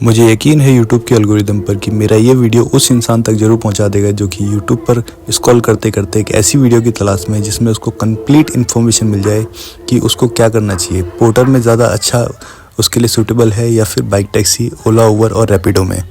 मुझे यकीन है यूट्यूब के एल्गोरिदम पर कि मेरा ये वीडियो उस इंसान तक ज़रूर पहुंचा देगा जो कि यूट्यूब पर स्क्रॉल करते करते एक ऐसी वीडियो की तलाश में है जिसमें उसको कंप्लीट इन्फॉर्मेशन मिल जाए कि उसको क्या करना चाहिए, पोर्टर में ज़्यादा अच्छा उसके लिए सूटेबल है या फिर बाइक टैक्सी, ओला, उबर और रैपिडो में।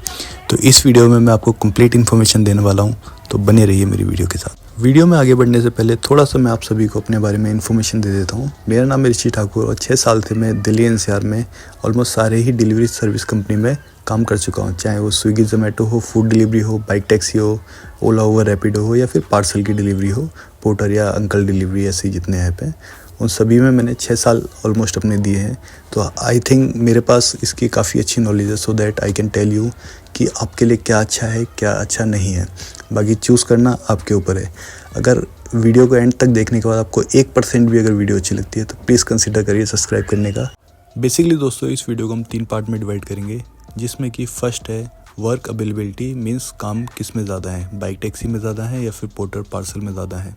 तो इस वीडियो में मैं आपको कंप्लीट इन्फॉर्मेशन देने वाला हूँ, तो बने रहिए मेरी वीडियो के साथ। वीडियो में आगे बढ़ने से पहले थोड़ा सा मैं आप सभी को अपने बारे में इन्फॉर्मेशन दे देता हूँ। मेरा नाम है ऋषि ठाकुर और 6 साल से मैं दिल्ली एनसीआर में ऑलमोस्ट सारे ही डिलीवरी सर्विस कंपनी में काम कर चुका हूँ, चाहे वो स्विगी जोमेटो हो, फूड डिलीवरी हो, बाइक टैक्सी हो, ओला उबर रैपिडो हो या फिर पार्सल की डिलीवरी हो, पोर्टर या अंकल डिलीवरी, ऐसे जितने ऐप हैं उन सभी में मैंने 6 साल ऑलमोस्ट अपने दिए हैं। तो आई थिंक मेरे पास इसकी काफ़ी अच्छी नॉलेज है, so that I can tell you कि आपके लिए क्या अच्छा है, क्या अच्छा नहीं है। बाकी चूज़ करना आपके ऊपर है। अगर वीडियो को एंड तक देखने के बाद आपको 1% भी अगर वीडियो अच्छी लगती है तो प्लीज़ कंसिडर करिए सब्सक्राइब करने का। बेसिकली दोस्तों, इस वीडियो को हम 3 पार्ट में डिवाइड करेंगे, जिसमें कि फर्स्ट है वर्क अवेलेबिलिटी, मीन्स काम किस में ज़्यादा है, बाइक टैक्सी में ज़्यादा है या फिर पोर्टर पार्सल में ज़्यादा है,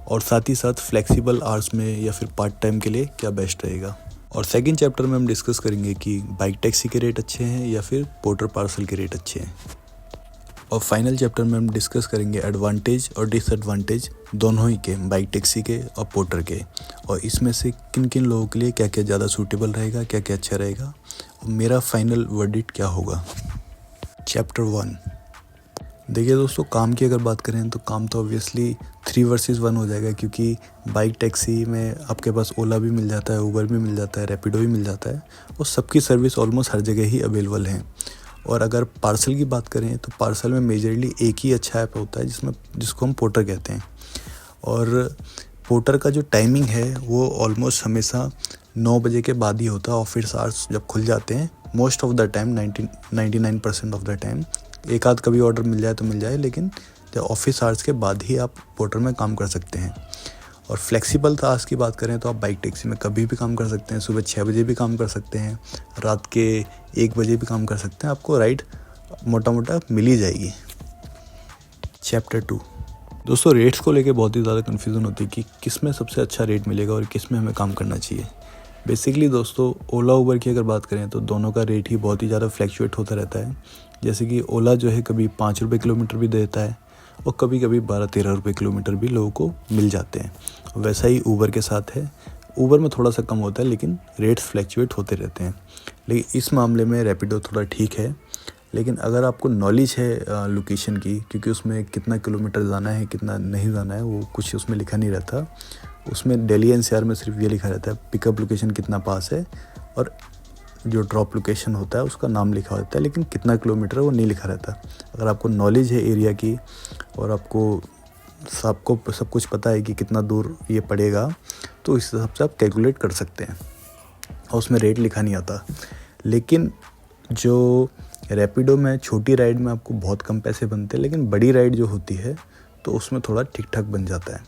और साथ ही साथ फ्लेक्सिबल आवर्स में या फिर पार्ट टाइम के लिए क्या बेस्ट रहेगा। और सेकंड चैप्टर में हम डिस्कस करेंगे कि बाइक टैक्सी के रेट अच्छे हैं या फिर पोर्टर पार्सल के रेट अच्छे हैं। और फाइनल चैप्टर में हम डिस्कस करेंगे एडवांटेज और डिसएडवांटेज दोनों ही के, बाइक टैक्सी के और पोर्टर के, और इसमें से किन किन लोगों के लिए क्या क्या ज़्यादा सूटेबल रहेगा, क्या क्या अच्छा रहेगा, और मेरा फाइनल वर्डिक्ट क्या होगा। चैप्टर 1। देखिए दोस्तों, काम की अगर बात करें तो काम तो ऑब्वियसली 3 वर्सेस 1 हो जाएगा, क्योंकि बाइक टैक्सी में आपके पास ओला भी मिल जाता है, उबर भी मिल जाता है, रैपिडो भी मिल जाता है, और सबकी सर्विस ऑलमोस्ट हर जगह ही अवेलेबल है। और अगर पार्सल की बात करें तो पार्सल में मेजरली एक ही अच्छा ऐप होता है जिसको हम पोर्टर कहते हैं। और पोर्टर का जो टाइमिंग है वो ऑलमोस्ट हमेशा 9 बजे के बाद ही होता है। ऑफिस आवर्स जब खुल जाते हैं, most of the time 99% of the time, एक आध कभी ऑर्डर मिल जाए तो मिल जाए, लेकिन जब ऑफिस आवर्स के बाद ही आप पोर्टर में काम कर सकते हैं। और फ्लेक्सिबल आवर्स की बात करें तो आप बाइक टैक्सी में कभी भी काम कर सकते हैं, सुबह 6 बजे भी काम कर सकते हैं, रात के 1 बजे भी काम कर सकते हैं, आपको राइड मोटा मोटा मिल ही जाएगी। चैप्टर 2। दोस्तों, रेट्स को लेके बहुत ही ज़्यादा कन्फ्यूज़न होती है कि किस में सबसे अच्छा रेट मिलेगा और किस में हमें काम करना चाहिए। बेसिकली दोस्तों, ओला उबर की अगर बात करें तो दोनों का रेट ही बहुत ही ज़्यादा फ्लैक्चुएट होता रहता है। जैसे कि ओला जो है कभी 5 रुपये किलोमीटर भी देता है और कभी कभी 12-13 रुपये किलोमीटर भी लोगों को मिल जाते हैं। वैसा ही उबर के साथ है। उबर में थोड़ा सा कम होता है लेकिन रेट्स फ्लैक्चुएट होते रहते हैं। लेकिन इस मामले में रैपिडो थोड़ा ठीक है। लेकिन अगर आपको नॉलेज है लोकेशन की, क्योंकि उसमें कितना किलोमीटर जाना है, कितना नहीं जाना है, वो कुछ उसमें लिखा नहीं रहता। उसमें दिल्ली एनसीआर में सिर्फ ये लिखा रहता है पिकअप लोकेशन कितना पास है, और जो ड्रॉप लोकेशन होता है उसका नाम लिखा होता है, लेकिन कितना किलोमीटर है वो नहीं लिखा रहता। अगर आपको नॉलेज है एरिया की और आपको सब कुछ पता है कि कितना दूर ये पड़ेगा, तो इस हिसाब से आप कैलकुलेट कर सकते हैं और उसमें रेट लिखा नहीं आता। लेकिन जो रैपिडो में छोटी राइड में आपको बहुत कम पैसे बनते हैं, लेकिन बड़ी राइड जो होती है तो उसमें थोड़ा ठीक ठाक बन जाता है।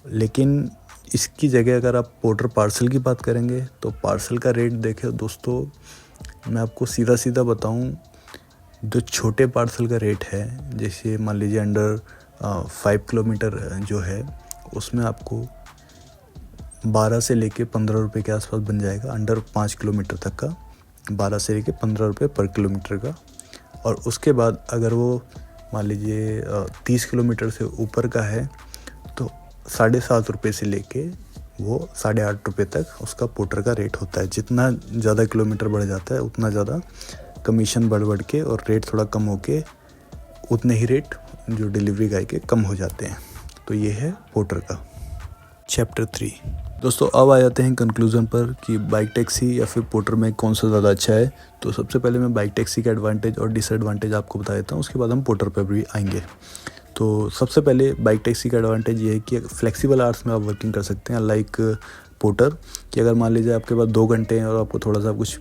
लेकिन इसकी जगह अगर आप पोर्टर पार्सल की बात करेंगे तो पार्सल का रेट देखें दोस्तों, मैं आपको सीधा सीधा बताऊं, जो छोटे पार्सल का रेट है, जैसे मान लीजिए अंडर 5 किलोमीटर जो है, उसमें आपको 12 से लेके 15 रुपये के आसपास बन जाएगा। अंडर 5 किलोमीटर तक का 12 से लेके 15 रुपये पर किलोमीटर का। और उसके बाद अगर वो मान लीजिए 30 किलोमीटर से ऊपर का है तो 7.5 रुपये से लेके वो 8.5 रुपये तक उसका पोर्टर का रेट होता है। जितना ज़्यादा किलोमीटर बढ़ जाता है उतना ज़्यादा कमीशन बढ़ के और रेट थोड़ा कम होके उतने ही रेट जो डिलीवरी गाय के कम हो जाते हैं। तो ये है पोर्टर का। चैप्टर 3। दोस्तों, अब आ जाते हैं कंक्लूज़न पर कि बाइक टैक्सी या फिर पोर्टर में कौन सा ज़्यादा अच्छा है। तो सबसे पहले मैं बाइक टैक्सी का एडवांटेज और डिसएडवांटेज आपको बता देता हूँ, उसके बाद हम पोर्टर पर भी आएंगे। तो सबसे पहले बाइक टैक्सी का एडवांटेज ये है कि फ्लेक्सिबल आवर्स में आप वर्किंग कर सकते हैं, लाइक पोर्टर, कि अगर मान लीजिए आपके पास 2 घंटे हैं और आपको थोड़ा सा कुछ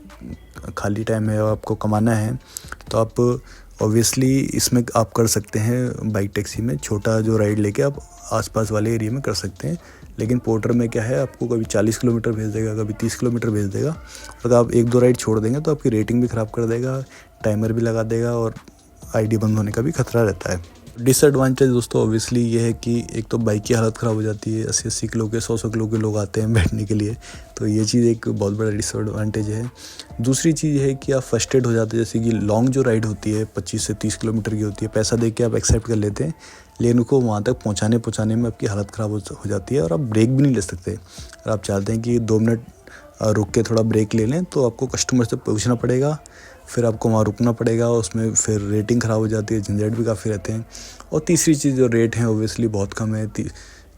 खाली टाइम है और आपको कमाना है, तो आप ऑब्वियसली इसमें आप कर सकते हैं। बाइक टैक्सी में छोटा जो राइड लेके आप आसपास वाले एरिया में कर सकते हैं। लेकिन पोर्टर में क्या है, आपको कभी 40 किलोमीटर भेज देगा, कभी 30 किलोमीटर भेज देगा। अगर आप 1-2 राइड छोड़ देंगे तो आपकी रेटिंग भी ख़राब कर देगा, टाइमर भी लगा देगा और आईडी बंद होने का भी खतरा रहता है। डिसएडवांटेज दोस्तों ऑब्वियसली ये है कि एक तो बाइक की हालत ख़राब हो जाती है, 80-80 किलो के 100-100 किलो के लोग आते हैं बैठने के लिए, तो ये चीज़ एक बहुत बड़ा डिसएडवांटेज है। दूसरी चीज़ है कि आप फ्रस्ट्रेट हो जाते हैं, जैसे कि लॉन्ग जो राइड होती है 25 से 30 किलोमीटर की होती है, पैसा दे के आप एक्सेप्ट कर लेते हैं, लेकिन उनको वहाँ तक पहुँचाने में आपकी हालत ख़राब हो जाती है और आप ब्रेक भी नहीं ले सकते। अगर आप चाहते हैं कि 2 मिनट रुक के थोड़ा ब्रेक ले लें तो आपको कस्टमर से पूछना पड़ेगा, फिर आपको वहाँ रुकना पड़ेगा, उसमें फिर रेटिंग ख़राब हो जाती है, झंझट भी काफ़ी रहते हैं। और तीसरी चीज़ जो रेट है ओबियसली बहुत कम है,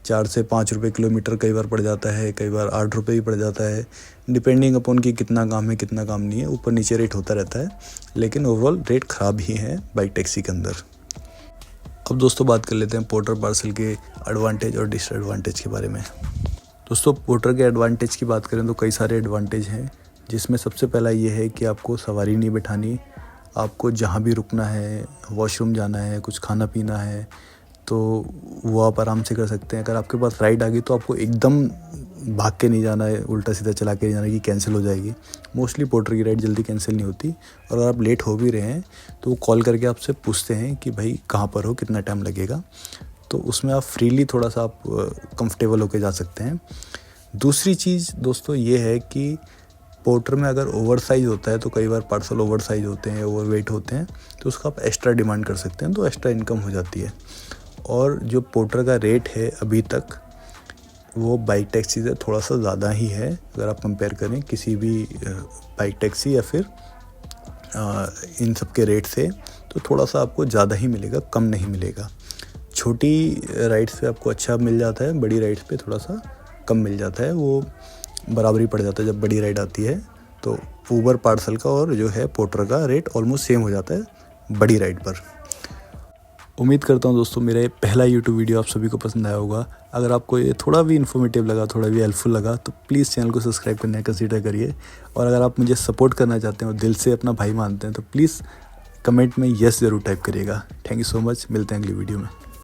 4 से 5 रुपये किलोमीटर कई बार पड़ जाता है, कई बार 8 रुपये भी पड़ जाता है, डिपेंडिंग अपॉन कि कितना काम है कितना काम नहीं है, ऊपर नीचे रेट होता रहता है, लेकिन ओवरऑल रेट ख़राब ही है बाइक टैक्सी के अंदर। अब दोस्तों बात कर लेते हैं पोर्टर पार्सल के एडवांटेज और डिसएडवांटेज के बारे में। दोस्तों पोर्टर के एडवांटेज की बात करें तो कई सारे एडवांटेज हैं, जिसमें सबसे पहला ये है कि आपको सवारी नहीं बिठानी, आपको जहाँ भी रुकना है, वॉशरूम जाना है, कुछ खाना पीना है, तो वो आप आराम से कर सकते हैं। अगर आपके पास राइड आ गई तो आपको एकदम भाग के नहीं जाना है, उल्टा सीधा चला के नहीं जाना कि कैंसिल हो जाएगी। मोस्टली पोर्टर की राइड जल्दी कैंसिल नहीं होती, और अगर आप लेट हो भी रहे हैं तो वो कॉल करके आपसे पूछते हैं कि भाई कहाँ पर हो, कितना टाइम लगेगा, तो उसमें आप फ्रीली थोड़ा सा आप कंफर्टेबल होके जा सकते हैं। दूसरी चीज़ दोस्तों ये है कि पोर्टर में अगर ओवर साइज़ होता है तो कई बार पार्सल ओवर साइज़ होते हैं, ओवर वेट होते हैं, तो उसका आप एक्स्ट्रा डिमांड कर सकते हैं, तो एक्स्ट्रा इनकम हो जाती है। और जो पोर्टर का रेट है अभी तक वो बाइक टैक्सी से थोड़ा सा ज़्यादा ही है, अगर आप कंपेयर करें किसी भी बाइक टैक्सी या फिर इन सब के रेट से, तो थोड़ा सा आपको ज़्यादा ही मिलेगा, कम नहीं मिलेगा। छोटी राइड्स पे आपको अच्छा मिल जाता है, बड़ी राइड्स पे थोड़ा सा कम मिल जाता है, वो बराबरी पड़ जाता है। जब बड़ी राइड आती है तो ऊबर पार्सल का और जो है पोर्टर का रेट ऑलमोस्ट सेम हो जाता है बड़ी राइड पर। उम्मीद करता हूँ दोस्तों मेरा ये पहला यूट्यूब वीडियो आप सभी को पसंद आया होगा। अगर आपको ये थोड़ा भी इन्फॉर्मेटिव लगा, थोड़ा भी हेल्पफुल लगा, तो प्लीज़ चैनल को सब्सक्राइब करना कंसीडर करिए। और अगर आप मुझे सपोर्ट करना चाहते हैं और दिल से अपना भाई मानते हैं तो प्लीज़ कमेंट में यस ज़रूर टाइप करिएगा। थैंक यू सो मच, मिलते हैं अगली वीडियो में।